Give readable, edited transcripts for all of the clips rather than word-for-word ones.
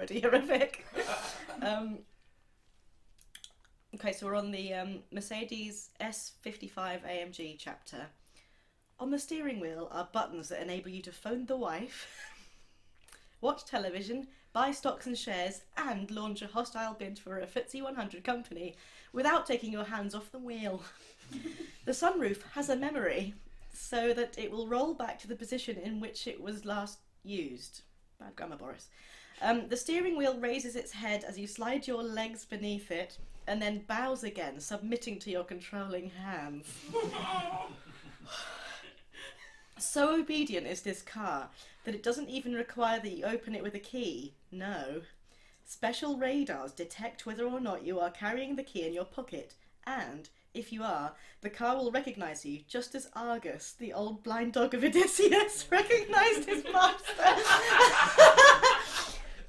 pretty horrific. Okay, so we're on the Mercedes S55 AMG chapter. On the steering wheel are buttons that enable you to phone the wife, watch television, buy stocks and shares, and launch a hostile bid for a FTSE 100 company without taking your hands off the wheel. The sunroof has a memory, so that it will roll back to the position in which it was last used. Bad grammar, Boris. The steering wheel raises its head as you slide your legs beneath it, and then bows again, submitting to your controlling hands. So obedient is this car that it doesn't even require that you open it with a key. No. Special radars detect whether or not you are carrying the key in your pocket, and, if you are, the car will recognise you, just as Argus, the old blind dog of Odysseus, recognised his master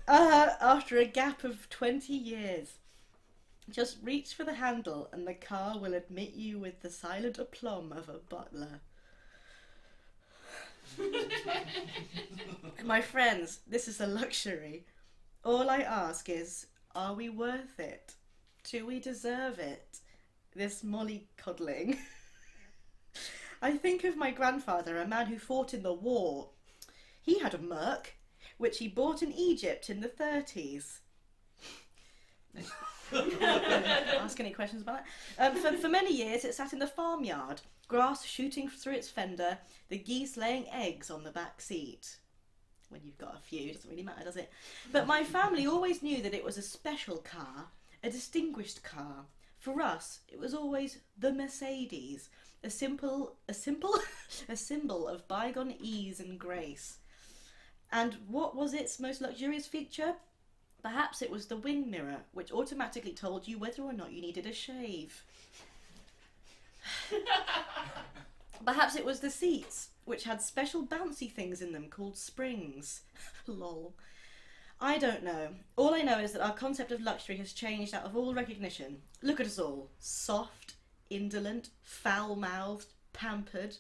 after a gap of 20 years. Just reach for the handle and the car will admit you with the silent aplomb of a butler. My friends, this is a luxury. All I ask is, are we worth it? Do we deserve it? This mollycoddling. I think of my grandfather, a man who fought in the war. He had a Merc, which he bought in Egypt in the 30s. Ask any questions about that? For many years it sat in the farmyard, grass shooting through its fender, the geese laying eggs on the back seat. When you've got a few, it doesn't really matter, does it? But my family always knew that it was a special car, a distinguished car. For us, it was always the Mercedes, a symbol of bygone ease and grace. And what was its most luxurious feature? Perhaps it was the wing mirror, which automatically told you whether or not you needed a shave. Perhaps it was the seats, which had special bouncy things in them called springs. Lol. I don't know. All I know is that our concept of luxury has changed out of all recognition. Look at us all. Soft, indolent, foul-mouthed, pampered,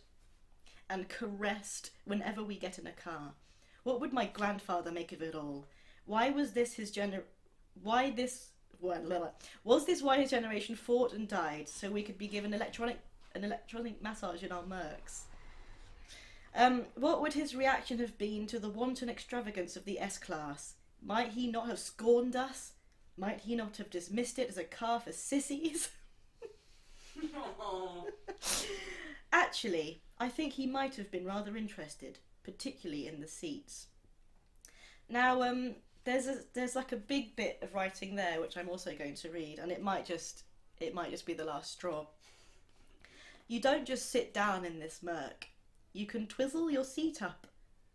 and caressed whenever we get in a car. What would my grandfather make of it all? Why was this why his generation fought and died so we could be given an electronic massage in our Mercs? What would his reaction have been to the wanton extravagance of the S-Class? Might he not have scorned us? Might he not have dismissed it as a car for sissies? Actually, I think he might have been rather interested, particularly in the seats. Now, there's like a big bit of writing there which I'm also going to read, and it might just be the last straw. You don't just sit down in this Merc. You can twizzle your seat up,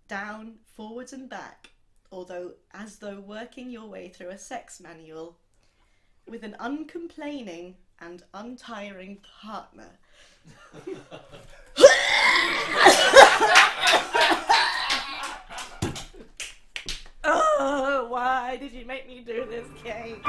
down, forwards and back, as though working your way through a sex manual, with an uncomplaining and untiring partner. Oh, why did you make me do this, Kate?